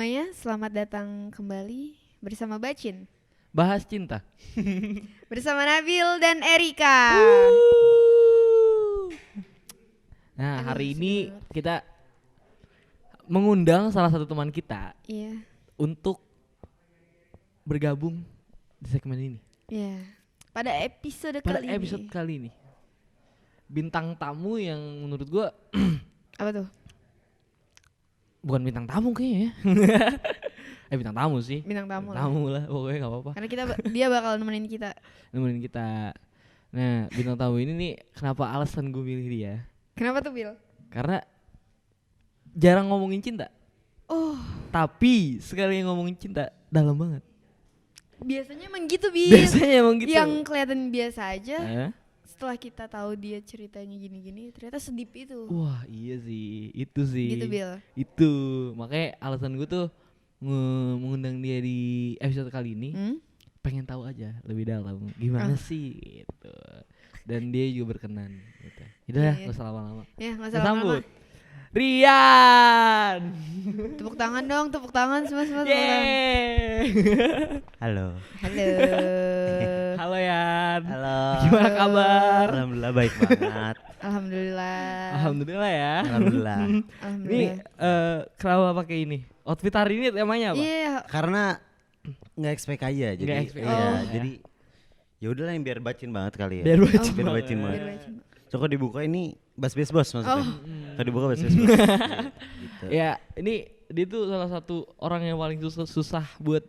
semuanya, selamat datang kembali bersama Bacin. Bahas cinta. Bersama Nabil dan Erika. Nah, Aduh, hari sedih ini banget. kita mengundang salah satu teman kita Iya, untuk bergabung di segmen ini. iya. Pada episode Pada kali episode ini. kali ini. Bintang tamu yang menurut gua Apa tuh? bukan bintang tamu kayaknya ya. Bintang tamu sih. Bintang tamu lah. Tamu lah, pokoknya enggak apa-apa. Karena dia bakal nemenin kita. Nemenin kita. Nah, bintang tamu ini nih kenapa alasan gue milih dia? Kenapa tuh, Bil? Karena jarang ngomongin cinta. Oh, Tapi sekali ngomongin cinta dalam banget. biasanya emang gitu, Bil. Biasanya emang gitu. Yang kelihatan biasa aja, Eh? setelah kita tahu dia ceritanya gini-gini, ternyata sedip itu. Wah iya sih, itu sih. Gitu, Bil. Itu, makanya alasan gue tuh mengundang dia di episode kali ini, Hmm? pengen tahu aja lebih dalam gimana sih gitu. Dan dia juga berkenan gitu. Udah, Iya. gak usah lama-lama. Ya, nggak Kita salah sambut lama. Rian. Tepuk tangan dong, tepuk tangan semua tepuk tangan. Yeay. Halo. Halo. Halo Yan. Halo. Gimana kabar? Alhamdulillah baik banget. Alhamdulillah. Alhamdulillah ya. Alhamdulillah. Ini Alhamdulillah. kenapa pakai ini? Outfit hari ini temanya apa? Iya, Karena nggak expect aja jadi. Nggak expect. Iya, Oh. jadi ya udahlah yang biar bacin banget kali ya. Biar bacin Biar banget. bacin banget. biar bacin. So kok dibuka ini bas-bas bos maksudnya. Oh. Kalau dibuka bas-bas bos. Gitu. Ya, ini dia tuh salah satu orang yang paling susah buat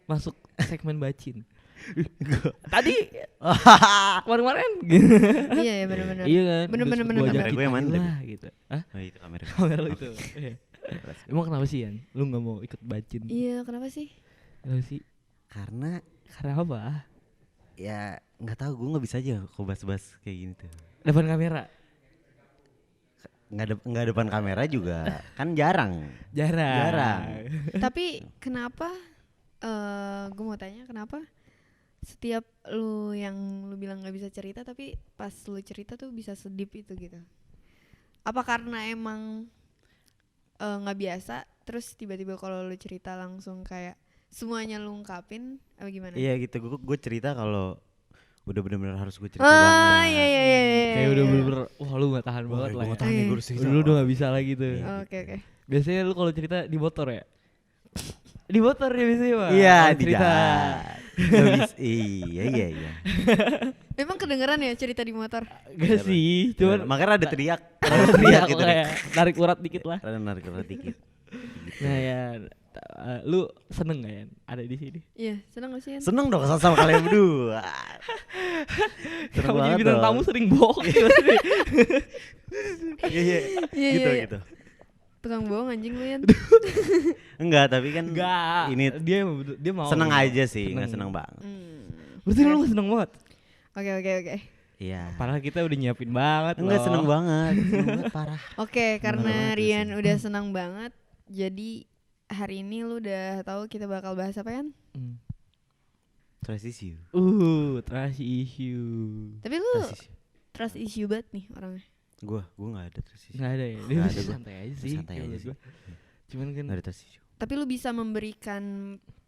masuk segmen bacin. Tadi kemarin-kemarin Iya ya benar-benar. iya kan. Bener-bener, Terus bener-bener. gua Kamera ajakin gue yang mana lah gitu. Hah? Oh itu kamera. Kamera lu itu. Iya. Emang kenapa sih Yan? Lu gak mau ikut bacin? Iya, kenapa sih? Kenapa sih? Karena Karena apa? ya nggak tahu gue nggak bisa aja kok bas-bas kayak gini tuh. Depan kamera? Nggak depan kamera juga kan jarang. Jarang. Tapi kenapa gue mau tanya kenapa setiap lu yang lu bilang nggak bisa cerita tapi pas lu cerita tuh bisa sedip itu gitu. Apa karena emang nggak biasa terus tiba-tiba kalau lu cerita langsung kayak semuanya lu ungkapin apa gimana? Iya gitu, gue cerita kalau udah benar-benar harus gue cerita Ah, banget. iya iya iya. Kayak udah bener-bener wah lu gak tahan Wah, banget gue lah mau ya. tahan nih, Iya. gue harus cerita. Lu udah gak bisa lagi tuh. Iya. Oke oke. Biasanya lu kalau cerita di motor ya? Di motor ya biasanya Pak? Iya, Kalau di cerita. Nggak bisa. Iya. Emang kedengeran ya cerita di motor? Gak sih, cuman Makanya ada teriak, teriak gitu. kayak narik urat dikit lah. Ada narik dikit. Nah ya, lu seneng gak ya ada di sini? Iya, seneng gak sih? Yan? Seneng dong sama kalian berdua. Seneng Kamu jadi banget bintang dong. tamu sering bohong gitu. Iya. Iya, Gitu. Tukang bohong anjing lu Yan. Enggak, tapi kan Enggak, ini dia mau. seneng aja sih, Seneng. nggak seneng banget. Berarti lu seneng banget. Oke. Iya. Padahal kita udah nyiapin banget Enggak loh. seneng banget parah. Oke, karena banget Rian sih. udah senang banget, jadi hari ini lu udah tahu kita bakal bahas apa kan? Hmm. Trust issue. Trust issue. Tapi lu Trust issue. trust issue banget nih orangnya. Gua nggak ada trust issue. Nggak ada ya. Dia Nggak masih ada gua. santai aja sih. Santai kalau aja menurut sih. gua. Cuman kan Nggak ada trust issue. Tapi lu bisa memberikan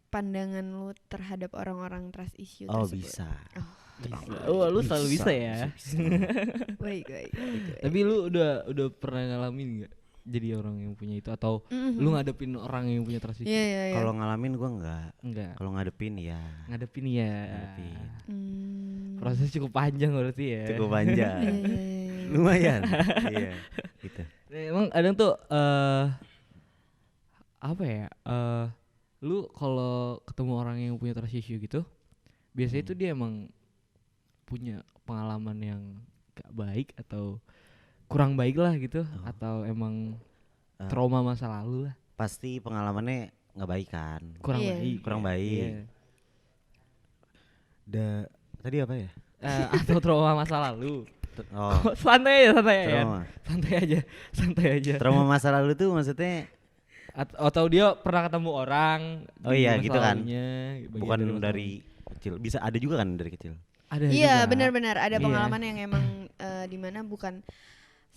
pandangan lu terhadap orang-orang trust issue Oh tersebut. bisa. oh, lu selalu bisa ya. Baik. Tapi lu udah pernah ngalamin nggak jadi orang yang punya itu atau lu ngadepin orang yang punya trust issue? Iya. Kalau ngalamin gua enggak. Enggak. Kalau ngadepin ya Ngadepin ya. Ngadepin. Proses cukup panjang berarti ya. cukup panjang. Iya. Lumayan. Iya. Gitu. Nah, emang kadang tuh apa ya? Lu kalau ketemu orang yang punya trust issue gitu, biasanya itu dia emang punya pengalaman yang gak baik atau kurang baik lah gitu, atau emang trauma masa lalu lah. Pasti pengalamannya nggak baik kan. Kurang Iya. baik. Kurang ya. baik. Iya. Tadi apa ya? Atau trauma masa lalu. Oh. santai aja. Trauma. Santai aja. Trauma masa lalu tuh maksudnya Atau dia pernah ketemu orang Oh di iya, masa gitu kan. lalunya, bagian bukan masa dari kecil. Bisa ada juga kan dari kecil. lalu. Ada Iya, juga. benar-benar ada Iya. pengalaman yang emang dimana bukan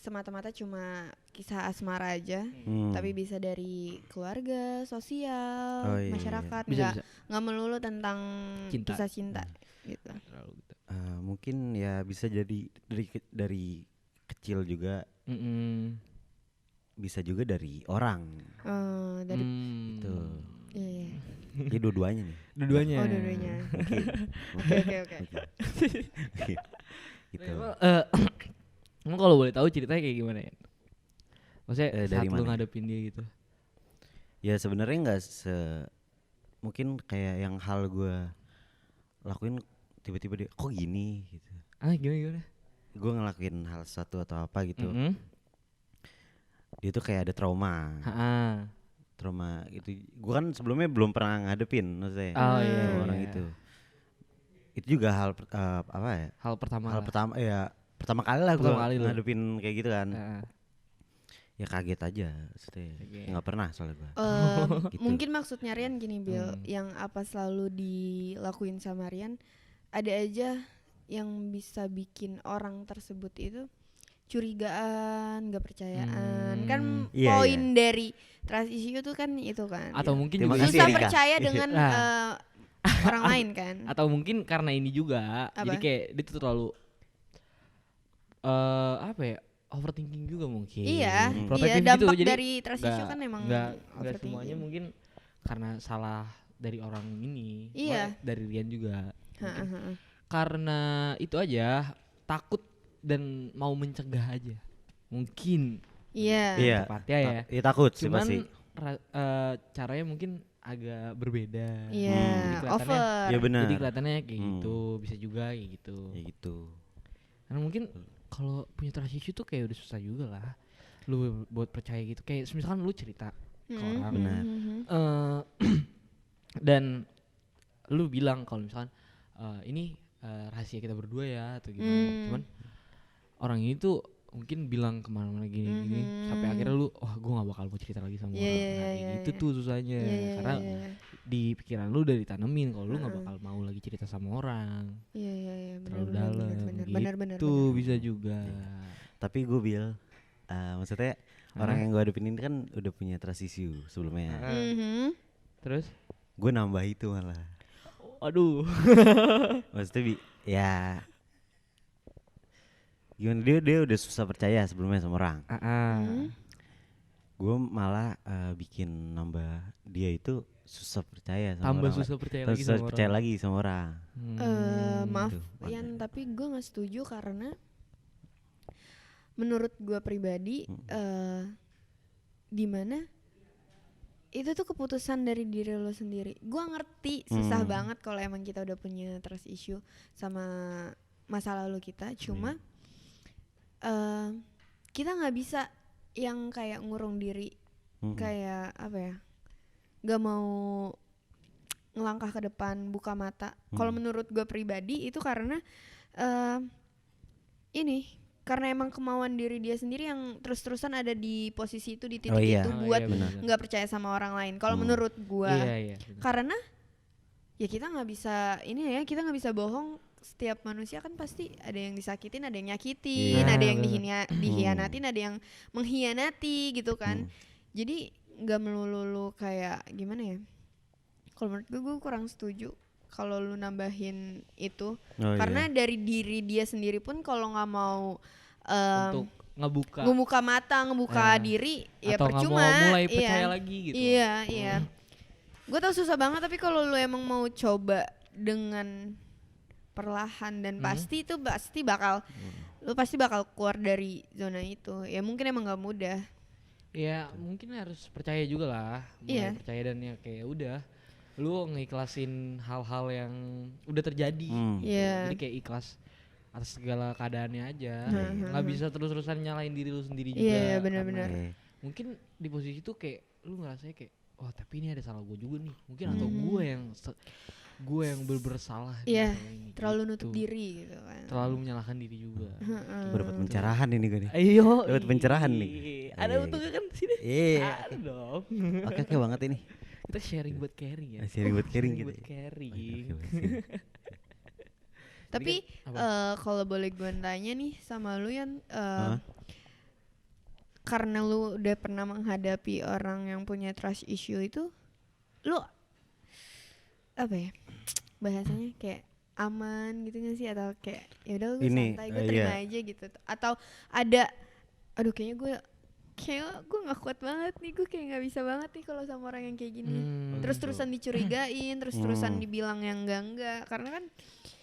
semata-mata cuma kisah asmara aja, Hmm. tapi bisa dari keluarga, sosial, Oh, iya, iya. masyarakat, Bisa. nggak melulu tentang Cinta. kisah cinta gitu. Terlalu gitu. Mungkin ya bisa jadi dari kecil juga, Mm-mm. bisa juga dari orang. Dari Gitu. iya, iya. Jadi dua-duanya nih. Dua-duanya. Oh, dua-duanya. Mungkin. Oke. Gitu. Emang kalau boleh tahu ceritanya kayak gimana ya? Maksudnya Dari saat lu mana? ngadepin dia gitu. Ya sebenarnya nggak mungkin kayak yang hal gue lakuin tiba-tiba dia kok gini gitu. Gimana? Gue ngelakuin hal sesuatu atau apa gitu. Mm-mm. Dia tuh kayak ada trauma. Ha-ha. Trauma itu. Gue kan sebelumnya belum pernah ngadepin maksudnya. Oh iya, sama iya. orang itu. Itu juga hal apa ya? Hal pertama. Hal lah. pertama ya pertama kali lah gue Pertama kali lu. ngadepin kayak gitu kan. Ha-ha. Ya kaget aja maksudnya. Oke. Nggak pernah soalnya gue. Gitu. Mungkin maksudnya Rian gini Bill, Hmm. yang apa selalu dilakuin sama Rian, ada aja yang bisa bikin orang tersebut itu curigaan, gak percayaan. Kan Iya, poin iya. dari trust issue tuh kan itu kan. Atau mungkin Terima juga kasih, susah Rika. percaya dengan Nah. orang lain kan. atau mungkin karena ini juga. Apa? Jadi kayak dia tuh terlalu apa ya? Overthinking juga mungkin. Iya, Protektif iya, dampak gitu, jadi dari trust issue kan emang nggak overthinking. semuanya mungkin karena salah dari orang ini. Iya. Malah dari Rian juga. Ha. Karena itu aja takut dan mau mencegah aja. Mungkin Iya. Iya. tepatnya ya. Iya takut sih Cuman pasti. caranya mungkin agak berbeda. Iya, Jadi kelihatannya- over. Iya benar. Jadi kelihatannya kayak Hmm. gitu, bisa juga kayak gitu. Ya gitu. Karena mungkin kalau punya trust issue tuh kayak udah susah juga lah. Lu buat percaya gitu. Kayak misalkan lu cerita ke Mm, orang. Benar. eh, dan lu bilang kalau misalkan ini rahasia kita berdua ya atau gimana. Cuman orang ini tuh mungkin bilang kemana-mana gini sampai akhirnya lu gue gak bakal mau cerita lagi sama Iya, orang. iya, Nah, iya, itu iya. tuh susahnya. Karena di pikiran lu udah ditanemin kalau lu gak bakal mau lagi cerita sama orang. Iya, Terlalu dalam benar. gitu bisa juga. Tapi gue maksudnya orang yang gue hadapin ini kan udah punya trust issue sebelumnya. Terus Gue nambah itu malah. aduh. Maksudnya ya gimana dia udah susah percaya sebelumnya sama orang. Gue malah bikin nambah dia itu susah percaya sama Tambah orang. susah percaya Susah lagi sama percaya orang. lagi sama orang. Maaf Gitu, Yan, tapi gue nggak setuju karena menurut gue pribadi dimana itu tuh keputusan dari diri lo sendiri. Gue ngerti susah banget kalau emang kita udah punya trust issue sama masa lalu kita, cuma kita nggak bisa yang kayak ngurung diri, kayak apa ya, nggak mau ngelangkah ke depan, buka mata. Kalau menurut gue pribadi itu karena karena emang kemauan diri dia sendiri yang terus-terusan ada di posisi itu, di titik itu buat nggak percaya sama orang lain. Kalau menurut gue, Iya, karena ya kita nggak bisa kita nggak bisa bohong. Setiap manusia kan pasti ada yang disakitin, ada yang nyakitin, ada yang dihianatin, ada yang mengkhianati gitu kan. Jadi nggak melulu kayak gimana ya? Kalau menurut gue kurang setuju kalau lu nambahin itu, karena dari diri dia sendiri pun kalau nggak mau untuk ngebuka diri, ya atau percuma. nggak mau mulai percaya lagi gitu. Iya. Gue tau susah banget, tapi kalau lu emang mau coba dengan perlahan dan pasti itu lu pasti bakal keluar dari zona itu. Ya mungkin emang nggak mudah. Ya mungkin harus percaya juga lah, mulai percaya dan ya kayak udah lu ngiklasin hal-hal yang udah terjadi. Jadi kayak ikhlas atas segala keadaannya aja. Nggak bisa terus-terusan nyalain diri lu sendiri juga. Iya, benar-benar. Mungkin di posisi itu kayak lu ngerasanya kayak tapi ini ada salah gue juga nih. Mungkin atau gue yang bersalah. Iya, terlalu nutup diri gitu kan. Terlalu menyalahkan diri juga. Gue dapat pencerahan ini gue nih. Ayo, Dapat pencerahan nih. Ada untungnya kan sini. Iya. Ada dong. Oke banget ini. Kita sharing buat caring ya. Sharing buat caring gitu. Buat caring. Tapi kalau boleh gue tanya nih sama lu Yan, karena lu udah pernah menghadapi orang yang punya trust issue itu, lu apa ya bahasanya, kayak aman gitu gak sih, atau kayak ya udah gue Ini, santai, gue iya. terima aja gitu, atau ada aduh kayaknya gue nggak kuat banget nih, gue kayak nggak bisa banget nih kalau sama orang yang kayak gini, terus-terusan dicurigain, terus-terusan dibilang yang enggak, karena kan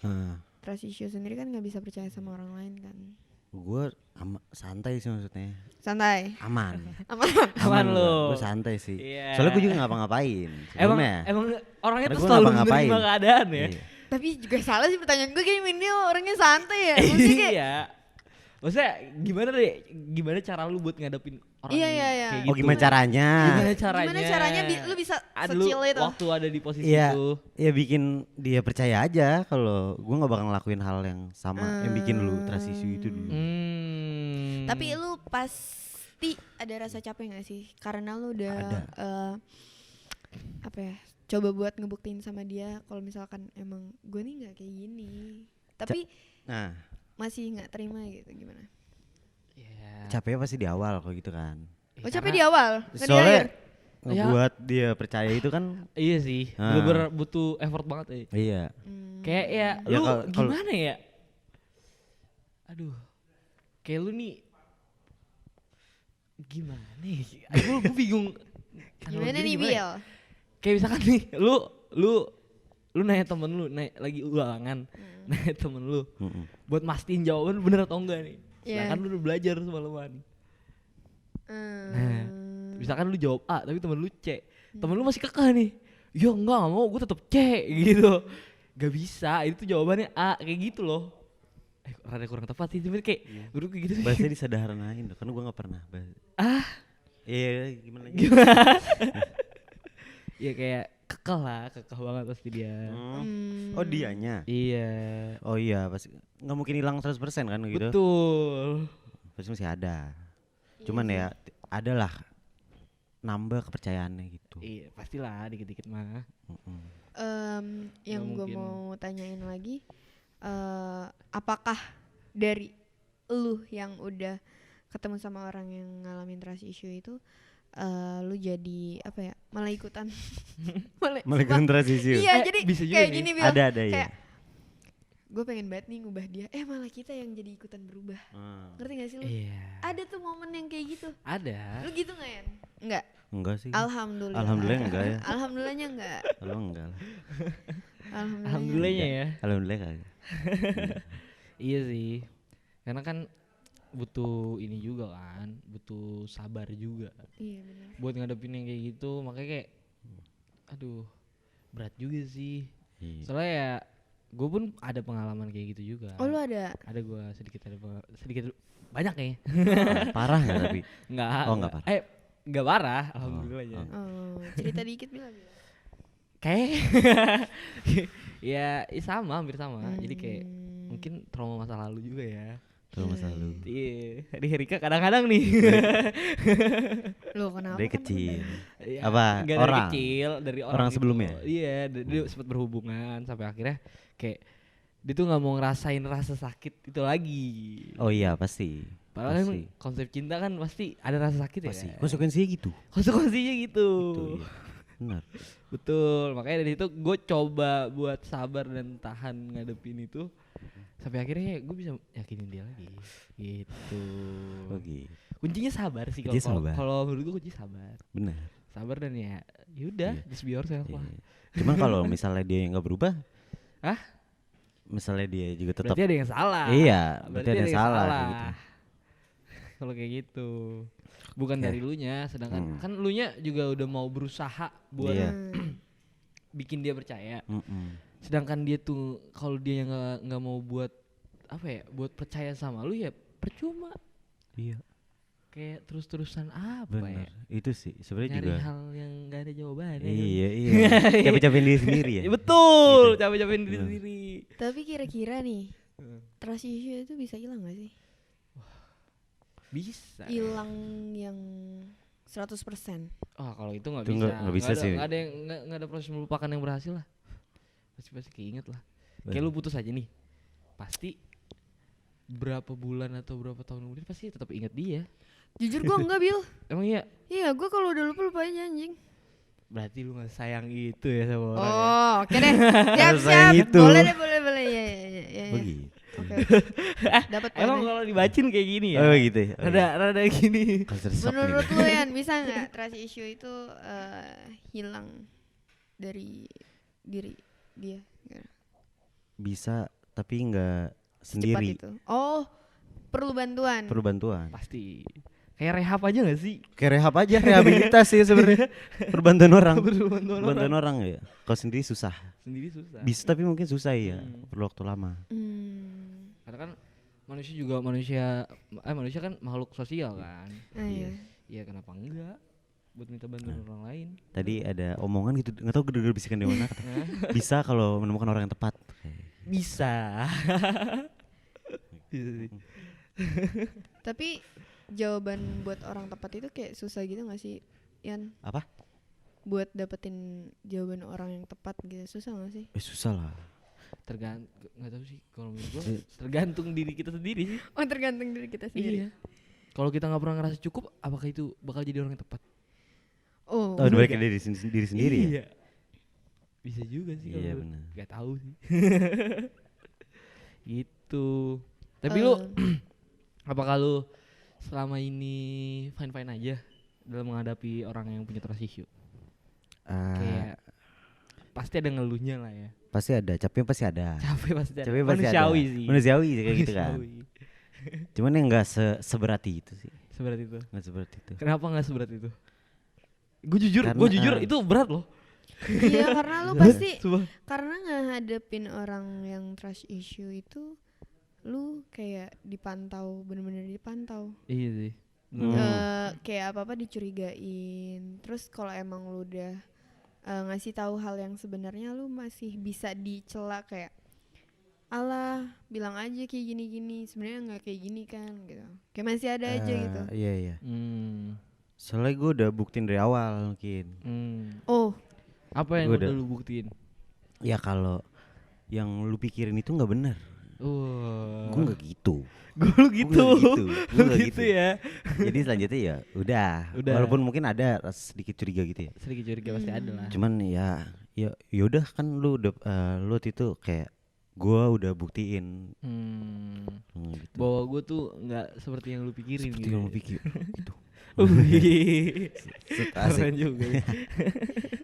Nah, trust issue sendiri kan nggak bisa percaya sama orang lain kan. gue santai sih maksudnya. Santai. Aman. Aman lu. Gue santai sih. Iya. Soalnya gue juga ngapa-ngapain. Emang sebelumnya. orangnya Karena tuh gua selalu ngapa-ngapain. menerima keadaan ya. Iya. Tapi juga salah sih pertanyaan gue, kayak ini orangnya santai ya. Maksudnya kayak Iya. Maksudnya gimana cara lu buat ngadepin orang Iya, yang iya, iya. kayak Oh gitu? gimana caranya? gimana caranya lu bisa Ada lu secil itu. waktu ada di posisi Iya, itu. ya bikin dia percaya aja kalau gue nggak bakal ngelakuin hal yang sama yang bikin lu trust issue itu dulu. Tapi lu pasti ada rasa capek gak sih? Karena lu udah Ada. apa ya? Coba buat ngebuktiin sama dia kalau misalkan emang gue nih nggak kayak gini. Tapi Nah, masih nggak terima gitu, gimana? Iya. capeknya pasti di awal kalau gitu kan. Oh capek di awal, nggak di akhir. Soalnya Ya. ngebuat dia percaya itu kan. Iya sih, Ah. bener-bener butuh effort banget ya. Iya. Kayak ya, Ya, lu kalau- gimana ya? Aduh, kayak lu nih gimana ya? Gue bingung. Gimana Analoginya nih gimana ya? Biel? Kayak misalkan nih, lu nanya temen lu, lagi ulangan, nanya temen lu, Mm-mm. buat mastiin jawaban bener atau enggak nih. Iya. Sedangkan lu udah belajar semalaman. Hmm. Nah, misalkan lu jawab A tapi temen lu C, temen lu masih kekeh nih. Ya enggak mau, gue tetep C gitu. Gak bisa, itu jawabannya A kayak gitu loh. Rada kurang tepat sih, tapi kayak menurut gue gitu sih. Bahasanya disederhanain loh, karena gue nggak pernah bahas. Ah, Iya, gimana lagi? gimana? Ya kayak kekeh banget pasti dia. Oh dianya. Iya, Oh iya, pasti nggak mungkin hilang 100% kan gitu. betul. Pasti masih ada. Cuman ya adalah nambah kepercayaannya gitu. Iya, pastilah dikit-dikit mah. Mm-mm. Yang Nggak gue mungkin. mau tanyain lagi, apakah dari lu yang udah ketemu sama orang yang ngalamin trust issue itu, lu jadi apa ya, malah ikutan Malah kontrasisi. iya, Eh, jadi bisa juga kayak nih. gini Bil, Ada ya. kayak gue pengen banget nih ngubah dia, malah kita yang jadi ikutan berubah. Ngerti gak sih lu? Iya, Ada tuh momen yang kayak gitu. ada. Lu gitu gak ya? Enggak. Enggak sih. Alhamdulillah. Alhamdulillah enggak ya. Alhamdulillahnya enggak. Kalau enggak lah. Alhamdulillahnya ya. Alhamdulillah kagak. Iya sih, karena kan butuh ini juga kan, butuh sabar juga Iya benar. buat ngadepin yang kayak gitu. Makanya kayak aduh berat juga sih. Iya. Soalnya ya gue pun ada pengalaman kayak gitu juga. Oh lu ada? Ada gue sedikit banyak kayaknya. Parah enggak tapi? Enggak. Oh, nggak parah. Enggak parah, alhamdulillah aja. Oh, cerita dikit Bil. Kayak ya sama, hampir sama. Jadi kayak mungkin trauma masa lalu juga ya. Terus masa lalu. Iya, di Herika kadang-kadang nih. Lu kenapa? Dari kan kecil. Ya, Apa, nggak orang? dari kecil, dari Orang gitu. sebelumnya? Iya, dia sempat berhubungan sampai akhirnya kayak dia tuh nggak mau ngerasain rasa sakit itu lagi. Oh iya pasti. Padahal kan Pasti. konsep cinta kan pasti ada rasa sakit Pasti. ya. Konsekuensinya gitu. Konsekuensinya gitu. Tuh, iya. Benar. Betul. Makanya dari situ gue coba buat sabar dan tahan ngadepin itu sampai akhirnya gue bisa yakinin dia lagi. Gitu. Oh gitu. Kuncinya sabar sih Kuncinya kalau sabar. kalau menurut gue kunci sabar. Benar. Sabar dan ya yaudah Iya. just be yourself lah. Iya. Cuman kalau misalnya dia yang nggak berubah, Hah? misalnya dia juga tetap. Berarti ada yang salah. Iya, berarti ada yang salah kayak gitu. Kalau kayak gitu. Bukan Oke. dari lunya, sedangkan kan lunya juga udah mau berusaha buat Iya. bikin dia percaya. Mm-mm. Sedangkan dia tuh kalau dia yang nggak mau buat apa ya, buat percaya sama lu ya percuma. Iya. Kayak terus-terusan apa Benar. ya? Itu sih sebenarnya Nyari juga. hal yang nggak ada jawabannya. Iya, iya. Capek-capekin diri sendiri ya. Ya, betul, Gitu. capek-capekin diri Hmm. sendiri. Tapi kira-kira nih, trust issue itu bisa hilang gak sih? Bisa. Hilang yang 100%. Oh, kalau itu nggak Itu bisa. nggak bisa sih. Nggak ada yang nggak ada proses melupakan yang berhasil lah. Pasti keinget lah. Kayak Bener. lu putus aja nih, pasti berapa bulan atau berapa tahun kemudian pasti tetap inget dia. Jujur gue enggak, Bil. Emang iya? Iya, gue kalau udah lupa aja anjing. Berarti lu gak sayang itu ya sama orang ya? Oh, oke deh. Siap, Harus siap. sayang itu. Boleh deh, boleh. Iya, iya. Begitu. Oke. Dapat Emang poinnya. kalau dibacin kayak gini ya? Oh gitu ya. Oh, Rada, iya. rada gini. Culture shock nih. Menurut lu Yan, bisa nggak trust issue itu hilang dari diri dia? Gimana? Bisa tapi nggak Secepat sendiri. itu. Oh, perlu bantuan. Perlu bantuan. Pasti. Kayak rehab aja gak sih? Kayak rehab aja, rehabilitasi sebenarnya. Perbantuan orang. Perbantuan Perbantuan orang ya. Kalau sendiri susah. Sendiri susah. Bisa tapi mungkin susah ya. Perlu waktu lama. Karena kan manusia juga manusia kan makhluk sosial kan. Iya. Iya kenapa enggak buat minta bantuan orang lain. Tadi ada omongan gitu, nggak tahu gede-gede bisikan di mana. Bisa kalau menemukan orang yang tepat. Bisa. Bisa sih. Tapi jawaban buat orang tepat itu kayak susah gitu gak sih, Yan? Apa? Buat dapetin jawaban orang yang tepat gitu susah gak sih? Susah lah. Nggak tahu sih kalau menurut gua tergantung diri kita sendiri sih. Oh, tergantung diri kita sendiri. Iya. Kalau kita nggak pernah ngerasa cukup, apakah itu bakal jadi orang yang tepat? Oh, Oh, dibalik dari diri sendiri ya. Iya. Bisa juga sih. Iya, kalau benar. nggak tahu sih. Gitu. Tapi lu apakah lu selama ini fine aja dalam menghadapi orang yang punya trust issue? Kayak pasti ada ngeluhnya lah ya. Pasti ada, capeknya pasti ada. Capek pasti ada. Capek pasti Manusiawi ada. sih. Manusiawi sih kayak gitu kan. Manusiawi. Cuman yang nggak seberat itu sih. Seberat itu. Nggak seberat itu. Kenapa nggak seberat itu? Gue jujur Karena, itu berat loh. iya, karena lu pasti Sumpah. karena ngadepin orang yang trust issue itu lu kayak dipantau, bener-bener dipantau. Iya sih. Kayak apa-apa dicurigain. Terus kalau emang lu udah ngasih tahu hal yang sebenarnya, lu masih bisa dicela kayak alah bilang aja kayak gini-gini, sebenarnya nggak kayak gini kan gitu. Kayak masih ada aja gitu. Iya. Soalnya gue udah buktiin dari awal mungkin. Oh, Apa yang Gua udah udah- lu buktiin? Ya kalau yang lu pikirin itu nggak benar. Gue nggak gitu. Gue lu gitu. Gue nggak gitu ya. Jadi selanjutnya ya udah. Udah. Walaupun mungkin ada sedikit curiga gitu ya. Sedikit curiga pasti ada lah. Cuman ya udah kan lu udah lu waktu itu kayak gua udah buktiin gitu. Bahwa gue tuh nggak seperti yang lu pikirin. Seperti gitu. yang lu pikir gitu. Wih. Asik. Keren juga. ya.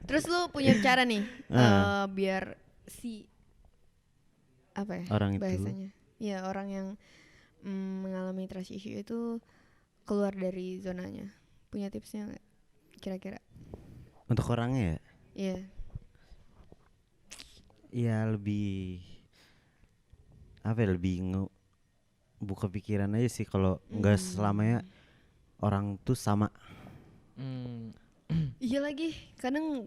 terus lu punya cara nih biar si apa ya Orang itu. bahasanya? Ya orang yang mengalami trust issue itu keluar dari zonanya. Punya tipsnya nggak? Kira-kira? Untuk orangnya ya, Iya. ya lebih apa ya, lebih buka pikiran aja sih. Kalau nggak selamanya orang tuh sama. Iya lagi, kadang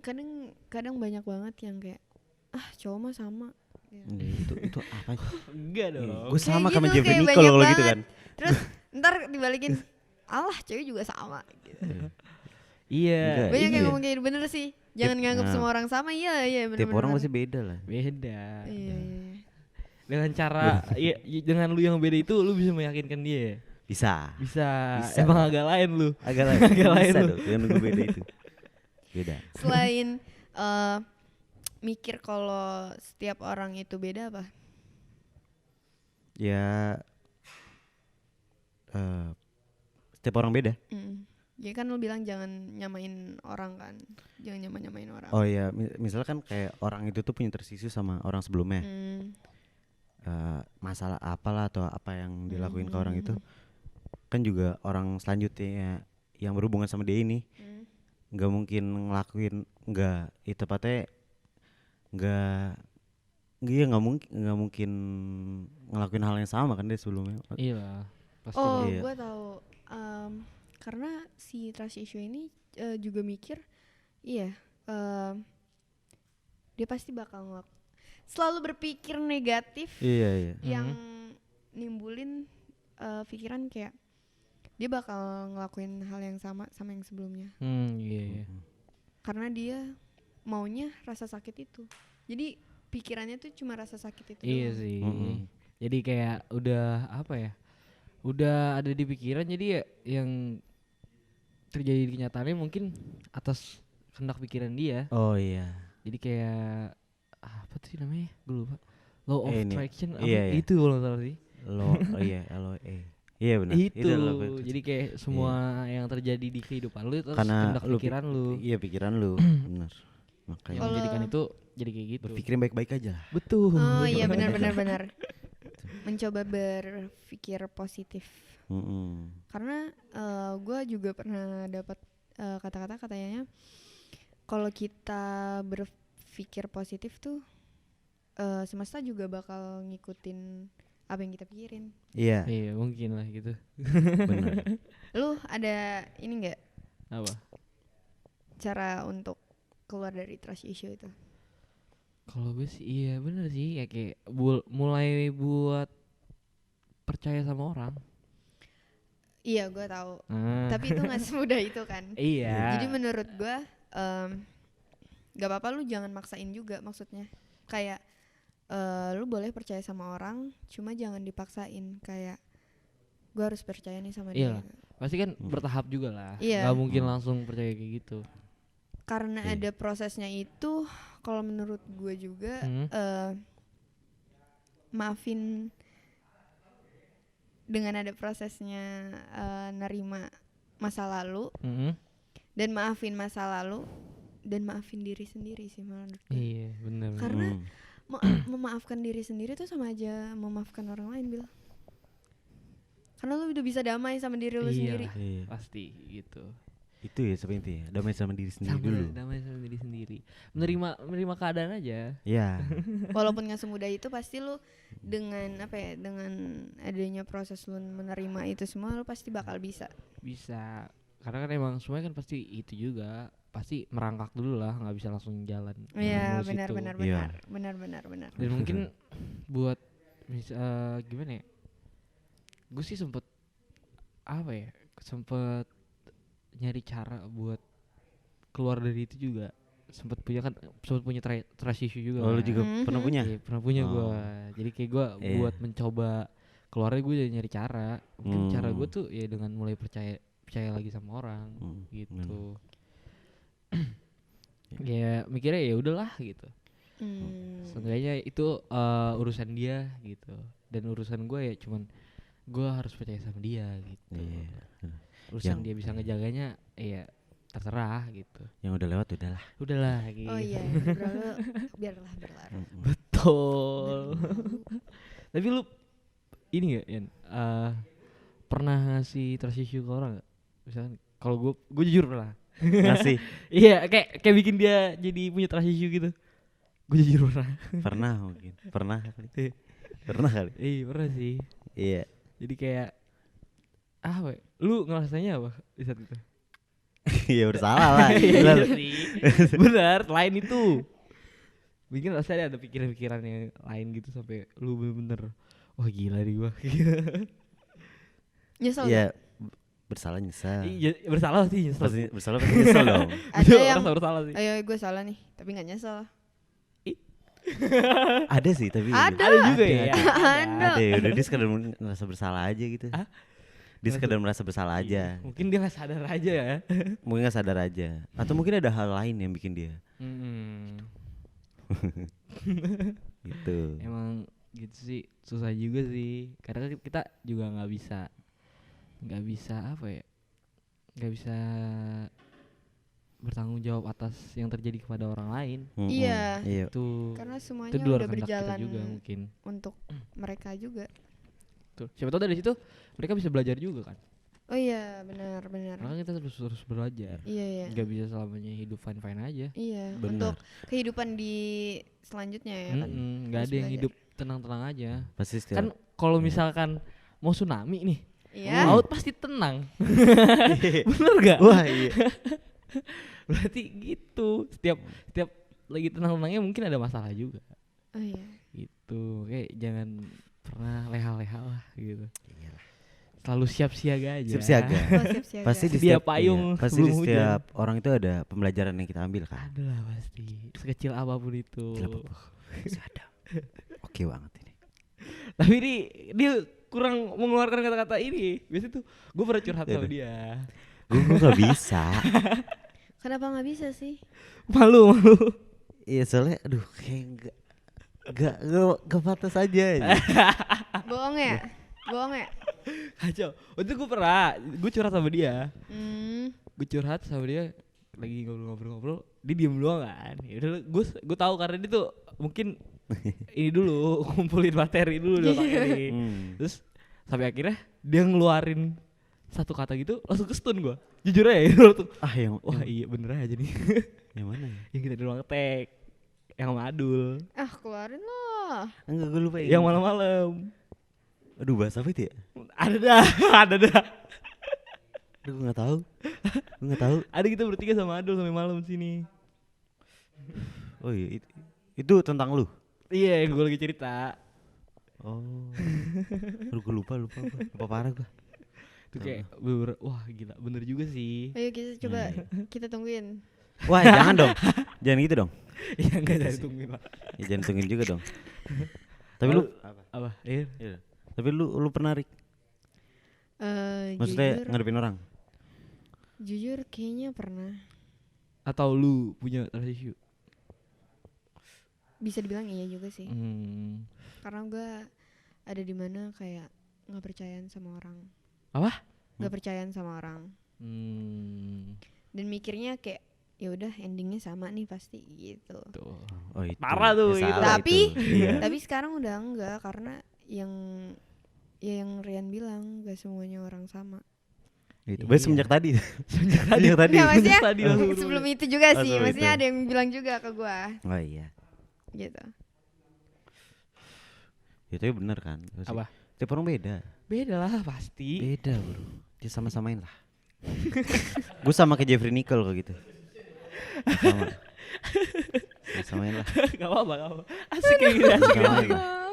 banyak banget yang kayak cowok mah sama. Itu apa? Enggak dong. Gue sama Kayak sama gitu, Jeffrey kayak Nicole banyak kalau gitu banget. kan. Terus ntar dibalikin, alah cewek juga sama. Gitu. Iya. Enggak. Banyak yang iya. ngomong kayak bener sih. Jangan nganggap semua orang sama. Iya bener. Tiap orang pasti beda lah. Beda. Iya. Dengan cara dengan lu yang beda itu lu bisa meyakinkan dia. Bisa. Bisa. Bisa. Emang agak lain lu. Agak lain. Agak lain Bisa lu. dong. Yang gue beda itu. Beda. Selain mikir kalau setiap orang itu beda apa? Ya setiap orang beda. Ya kan lu bilang jangan nyamain orang kan. Jangan nyamain orang. Oh ya, misalnya kan kayak orang itu tuh punya tersisi sama orang sebelumnya. Masalah apalah atau apa yang dilakuin ke orang itu kan juga orang selanjutnya yang berhubungan sama dia ini nggak mungkin ngelakuin itu tepatnya nggak mungkin ngelakuin hal yang sama kan dia sebelumnya. Iya. Pasti. Oh, Iya. gue tahu. Karena si trust issue ini juga mikir, dia pasti bakal selalu berpikir negatif. Iya. Yang nimbulin pikiran kayak dia bakal ngelakuin hal yang sama yang sebelumnya. Iya. Karena dia maunya rasa sakit itu. Jadi pikirannya tuh cuma rasa sakit itu. Iya doang. sih. Jadi kayak udah apa ya? Udah ada di pikiran jadi ya yang terjadi di kenyataannya mungkin atas kehendak pikiran dia. Oh iya. Jadi kayak apa sih namanya? Gue lupa. Law of Ini. attraction apa Iya, iya. itu kalau nggak salah sih. Iya, LOE. Iya benar. Itu. adalah apa Jadi kayak semua yang terjadi di kehidupan lu itu atas karena kehendak pikiran lu. Iya, pikiran lu. Benar. Makanya Yang menjadikan itu jadi kayak gitu. berpikirin baik-baik aja lah. Betul. Oh iya benar. Mencoba berpikir positif. Karena gue juga pernah dapat kata-kata katanya kalau kita berpikir positif tuh semesta juga bakal ngikutin apa yang kita pikirin. Iya, Iya mungkin lah gitu. benar. Lu ada ini nggak Apa? cara untuk keluar dari trust issue itu? Kalau gue sih iya bener sih ya kayak mulai buat percaya sama orang. Iya gue tahu. Ah. Tapi itu nggak semudah itu kan. Iya. Jadi menurut gue gak apa-apa lu jangan maksain juga, maksudnya kayak lu boleh percaya sama orang, cuma jangan dipaksain kayak gue harus percaya nih sama Iya. dia. Pasti kan bertahap juga lah. Iya. Gak mungkin langsung percaya kayak gitu. Karena ada prosesnya itu, kalau menurut gue juga maafin dengan ada prosesnya, nerima masa lalu dan maafin masa lalu dan maafin diri sendiri sih menurut gue. Iya bener. Karena memaafkan diri sendiri tuh sama aja memaafkan orang lain, Bil. Karena lu udah bisa damai sama diri lu sendiri. Iya. Pasti gitu. Itu ya seperti ya, damai sama diri sendiri dulu. Damai sama diri sendiri. Menerima keadaan aja. Iya. Walaupun gak semudah itu, pasti lu dengan apa ya, dengan adanya proses lu menerima itu semua, lu pasti bakal bisa. Bisa. Karena kan emang semuanya kan pasti itu juga. Pasti merangkak dulu lah, nggak bisa langsung jalan. Iya, Mulus itu. benar. Dan mungkin buat gimana ya? Gue sih sempet nyari cara buat keluar dari itu juga. Sempet punya trust issue juga. Oh, lu kan. juga pernah punya? Iya, pernah punya gue. Oh. Jadi kayak gue buat mencoba keluarnya, gue jadi nyari cara. Mungkin cara gue tuh ya dengan mulai percaya lagi sama orang gitu. Ya mikirnya ya udahlah gitu. Seenggaknya itu urusan dia gitu. Dan urusan gue ya cuman gue harus percaya sama dia gitu. Urusan dia bisa ngejaganya ya terserah gitu. Yang udah lewat udahlah gitu. Oh iya, biarlah berlalu. Betul. Tapi lu ini gak Yan, pernah ngasih trust issue ke orang gak? Misalkan kalau gue jujur pernah ngasih. Iya kayak bikin dia jadi punya trust issue gitu. Gue jujur pernah. Pernah kali. Iya pernah sih. Iya. Jadi kayak lu ngerasanya apa di saat itu? Iya bersalah lah. Iya sih. Benar, lain itu. Bikin rasanya ada pikiran-pikiran yang lain gitu sampai lu bener-bener wah gila nih gua. Nyesel Iya. gak? Bersalah nyesel. Iya, bersalah sih nyesel. Pasti bersalah pasti nyesel dong. Ada yang Rasa bersalah sih. ayo gue salah nih, tapi gak nyesel. Ada sih tapi Ada juga ya. Ada. Ada. Udah dia sekedar merasa bersalah aja gitu. Hah? Dia sekedar merasa bersalah aja. Mungkin dia gak sadar aja ya. Mungkin nggak sadar aja. Atau mungkin ada hal lain yang bikin dia. Gitu. Emang gitu sih, susah juga sih. Karena kita juga nggak bisa apa ya? Nggak bisa bertanggung jawab atas yang terjadi kepada orang lain. Iya. Itu Karena itu semuanya di luar udah kehendak kita berjalan juga mungkin. untuk mereka juga. Tuh, siapa tahu dari situ mereka bisa belajar juga kan. Oh iya, benar. Karena kita terus belajar. Iya. Gak bisa selamanya hidup fine aja. Iya, Benar. untuk kehidupan di selanjutnya ya kan. Gak Harus ada yang belajar. hidup tenang-tenang aja. Pasti setiap Kan kalau misalkan mau tsunami nih, Iya. laut pasti tenang. Bener gak? Wah iya. Berarti gitu. Setiap lagi tenang-tenangnya mungkin ada masalah juga. Oh iya. Gitu. Kayak jangan pernah leha-leha lah gitu. Iyalah. Selalu siap siaga aja. Siap siaga. Oh, siap-siaga. Pasti di Sedia setiap payung pasti di sebelum hujan. setiap orang itu ada pembelajaran yang kita ambil kan. Ada lah pasti. Sekecil apapun itu. Gila, Bobo. Masih ada. Oke banget ini. Tapi dia kurang mengeluarkan kata-kata ini. Biasanya tuh gue pernah curhat sama Iya. dia. Gue gak bisa. Kenapa nggak bisa sih? Malu. Iya soalnya aduh kayak gak pantas aja. Bohong ya? Bohong ya? Kacau. Waktu itu gue curhat sama dia. Gue curhat sama dia lagi ngobrol-ngobrol, dia diem doang kan. Ya udah gue tahu karena dia tuh mungkin ini dulu kumpulin materi dulu di otaknya nih. Terus sampai akhirnya dia ngeluarin satu kata gitu langsung ke stun gue. Jujur aja tuh. Wah iya bener aja nih. Yang mana ya? Yang kita di ruang ngetek. Yang sama Adul. Keluarin lah. Enggak gue lupa Yang malam-malam. Aduh bahasa apa itu ya? Ada dah. Aduh gue gak tahu. Ada kita bertiga sama Adul sampai malam sini. Oh iya itu tentang lu? Iya yang gue lagi cerita. Oh. Aduh gue lupa parah gue. Itu kayak wah gila bener juga sih. Ayo kita coba kita tungguin. Wah jangan dong. Jangan gitu dong. Iya enggak jadi tungguin lah. Ya jangan tungguin juga dong. Tapi lu apa? Iya. Tapi lu pernah Rik? Maksudnya ngadepin orang? Jujur kayaknya pernah. Atau lu punya trust issue? Bisa dibilang iya juga sih. Hmm. Karena gue ada di mana kayak nggak percayaan sama orang. Apa? Nggak percayaan sama orang. Dan mikirnya kayak ya udah endingnya sama nih pasti gitu. Tuh. Oh itu. Parah tuh ya itu. salah Tapi Iya. tapi sekarang udah enggak karena yang Rian bilang gak semuanya orang sama. Itu. Iya. Semenjak tadi. Sejak tadi. Nggak, maksudnya Tadi langsung sebelum itu juga Oh, sih. sebelum Maksudnya itu. ada yang bilang juga ke gua Oh iya. gitu. Ya tapi bener kan. Apa? Tiap orang beda. Beda lah pasti. Beda bro. Dia sama-samain lah. Gue sama kayak Jeffrey Nicole kayak gitu. Samain lah. Gak apa-apa. Asik kayak gitu. Asik kayak Samain gitu. lah.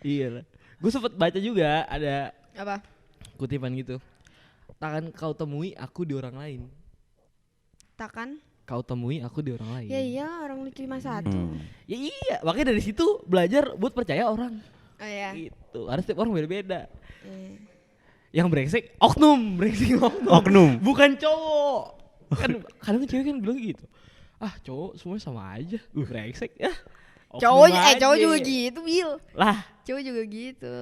Iya lah. Gue sempet baca juga ada Apa? kutipan gitu. Takkan kau temui aku di orang lain. Takkan? Kau temui aku di orang lain. Ya iya orang lu cuma satu. Ya iya, makanya dari situ belajar buat percaya orang. Oh ya. Gitu. Ada setiap orang beda-beda. Eh. Yang brengsek oknum. Bukan cowok. Kan kadang cewek kan bilang gitu. Ah, cowok semuanya sama aja. Brengsek ya. Cowok Oknum aja. juga gitu, Bil. Lah, Cowok juga gitu.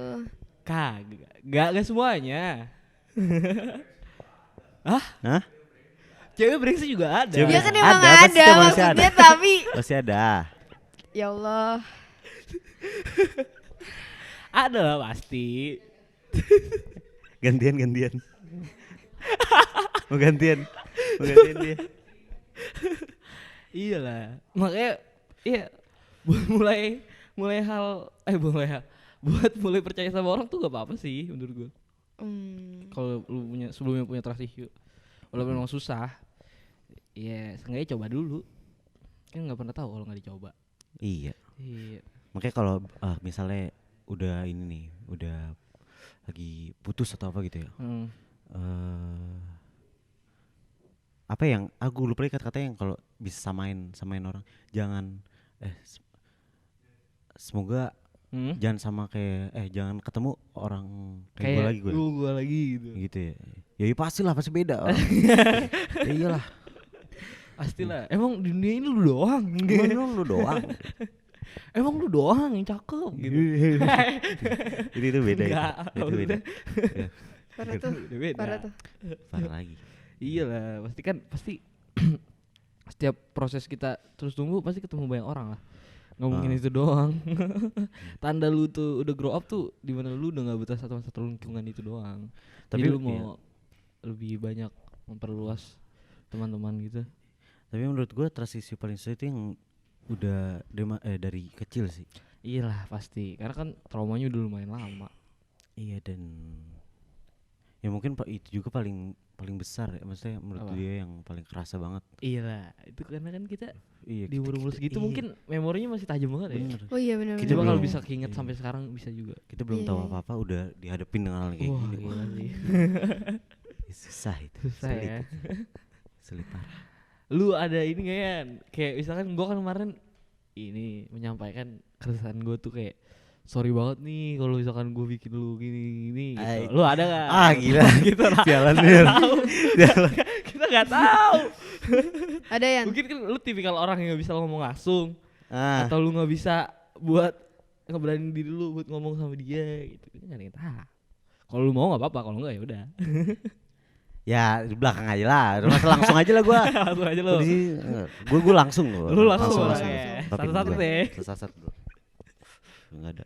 Gak semuanya. Hah? Cewek brengsek juga ada. Cewek Ya brengsek. kan emang Ada, pasti ada setiap manusia maksudnya ada. tapi Pasti ada. ya Allah. Ada lah pasti. Gantian. Mau gantian dia. Iyalah. Makanya iya buat mulai percaya sama orang tuh gak apa-apa sih menurut gue. Kalau lu sebelumnya punya trust issue, walaupun memang susah, ya seenggaknya coba dulu. Kan nggak pernah tahu kalau nggak dicoba. Iya. Iya. Makanya kalau misalnya udah ini nih, udah lagi putus atau apa gitu ya. Apa yang aku lupa kata-kata yang kalau bisa samain orang, jangan semoga jangan sama kayak jangan ketemu orang kayak gue lagi gitu ya. Ya pasti beda orang. Ya iyalah. Pastilah. Emang di dunia ini lu doang. Emang lu doang. Emang lu doang yang cakep gitu. Itu beda. Enggak, Itu beda. Ya, Parah tuh. Beda. Parah tuh. parah lagi. Iyalah, pasti setiap proses kita terus tunggu pasti ketemu banyak orang lah. Nggak mungkin itu doang. Tanda lu tuh udah grow up tuh di mana lu udah nggak betah satu lingkungan itu doang. Tapi jadi lu mau lebih banyak memperluas teman-teman gitu. Tapi menurut gue transisi paling sulit itu yang udah dari kecil sih. Iyalah pasti, karena kan traumanya udah lumayan lama. Iya dan ya mungkin itu juga paling besar ya, maksudnya menurut dia yang paling kerasa banget. Iyalah, itu karena kan kita Iya, di umur segitu mungkin memorinya masih tajam banget ya. Oh iya benar. Kita Coba kalau belum- bisa keinget sampai sekarang bisa juga. Kita belum tahu apa-apa udah dihadapin dengan hal kayak Wah, gini. gila sih. Ya, susah itu. Susah sulit. ya. Sulit parah. Lu ada ini gak ya? Kayak misalkan gua kan kemarin ini menyampaikan keresahan gua tuh kayak sorry banget nih kalau misalkan gue bikin lu gini Ay. gitu. Lu ada gak? Gila. Gitu lah. Sialan Nggak Mir. tahu. Kita nggak tahu. Ada yang Mungkin kan lu tipikal orang yang nggak bisa ngomong langsung Ah, atau lu nggak bisa buat ngeberanin diri lu buat ngomong sama dia gitu. Ini nggak ada yang tahu. Kalau lu mau nggak apa-apa, kalau enggak ya udah. ya di belakang aja lah. Langsung aja lah gua. Langsung aja lu. Gue langsung loh. Lu langsung langsung. orangnya. Tapi Satu-satu gue deh. satu-satu bro.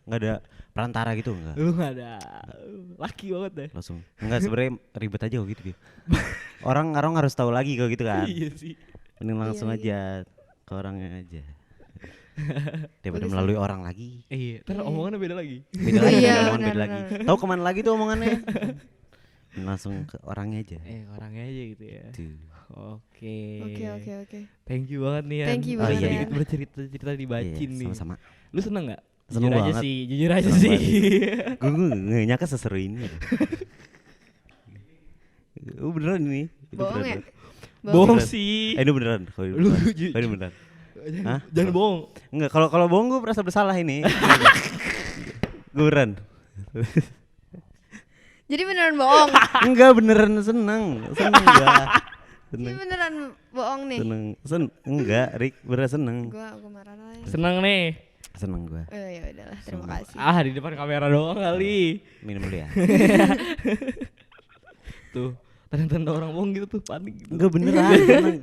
Nggak ada perantara gitu enggak. Lu nggak ada. Laki banget deh. Langsung. Enggak sebenarnya ribet aja kok gitu dia. Orang harus tahu lagi kok gitu kan. Iya sih. Mending langsung Iya, aja ke orangnya aja. Daripada Bagus, melalui orang lagi. Iya, ntar Iya. omongannya beda lagi. Beda lagi, Iya, omongan beda benar, lagi. benar. Tahu kemana lagi tuh omongannya? Langsung ke orangnya aja. Orangnya aja gitu ya. Tuh. Oke. Oke. Thank you banget nih Yan. Thank you banget, Udah Yan. sedikit bercerita dibacin Iya, nih. sama-sama. Lu seneng gak? Seneng Jujur aja banget. sih, jujur aja Seneng sih. Gue nggak nyangka seseru ini. Beneran ini. Itu Bohong beneran. ya? Bohong Beneran. sih. Ini beneran. Kalau ini Lu beneran. jujur. Kalau ini beneran. Hah? Jangan bohong. Enggak, kalau bohong gue merasa bersalah ini. Gue beneran. Jadi beneran bohong. Enggak beneran seneng gua. Jadi Seneng. beneran bohong nih. Enggak, Rick, beneran seneng. Gua marah lah ya. Seneng nih. Seneng gua. Oh ya udahlah, terima Seneng. kasih. Di depan kamera doang kali. Minum dulu ya. Tuh, tanda-tanda orang bohong gitu tuh panik gitu. Enggak beneran, seneng.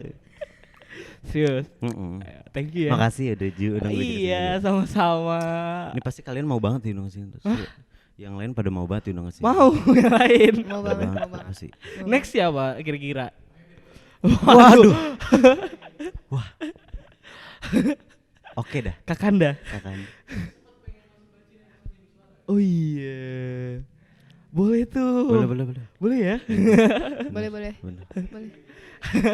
Serius. Mm-mm. Thank you ya. Makasih udah udah Iya, sama-sama. Ini pasti kalian mau banget diundang ke sini terus. Yang lain pada mau banget diundang ke sini. Mau yang lain. Mau Pada banget, mau banget. pasti. Next siapa kira-kira? Waduh. Wah. Oke dah, Kakanda. kakak. Oh iya. Boleh tuh. Boleh. Boleh ya? Boleh. Bener. Boleh.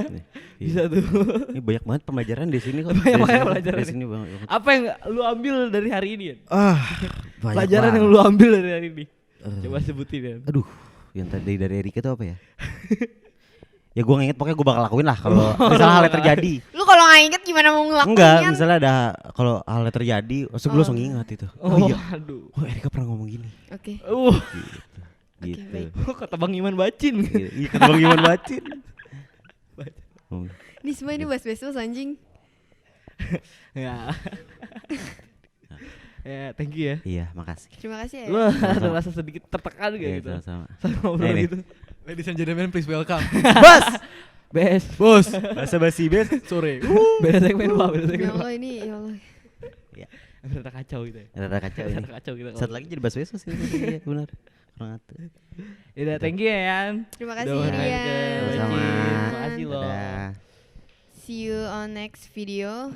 Nih, Bisa iya. tuh. Ini banyak banget pembelajaran di sini kok. Banyak Dari banget sini- pelajaran Dari nih. sini banget. Apa yang lu ambil dari hari ini ya? Banyak Pelajaran yang banget. lu ambil dari hari ini. Eh. Coba sebutin ya. Aduh, yang tadi dari Erika itu apa ya? Ya gue nginget pokoknya gue bakal lakuin lah kalau misalnya halnya terjadi. Lu kalau nggak inget gimana mau ngelakuin? Enggak, misalnya ada kalau halnya terjadi, langsung gue Oh. langsung ingat itu. Oh, Oh iya, aduh. oh Erika pernah ngomong gini. Oke. Gitu. baik. Kata Bang Iman Bacin. Iya, kata Bang Iman Bacin. Oh, Ini semua ini bahas-bahas anjing. Ya. Ya, thank you ya. iya, makasih. Terima kasih ya. Lu ada rasa sedikit tertekan gak Iya, gitu? sama-sama. Sama ngobrol Nih. gitu. Ladies and gentlemen, please welcome. Bos, Bes. Bos, bahasa basi bes. sore. Beda segmen Pak, beda Ya segmen Pak. Allah ini, ya Allah. Rada kacau gitu ya. Rada kacau ini. Rada kacau gitu. Satu lagi jadi bahasa besos ini. Iya, benar. Kurang atuh. Udah, thank you ya Yan. Terima kasih Udah Rian. berbagi. Sama-sama. Terima kasih loh. Dadah. See you on next video.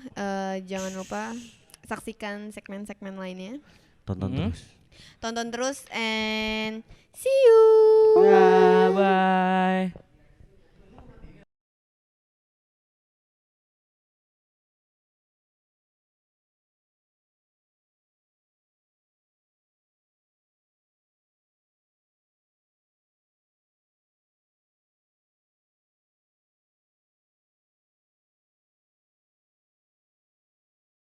Jangan lupa saksikan segmen-segmen lainnya. Tonton Mhm. terus. Tonton terus and see you. Bye.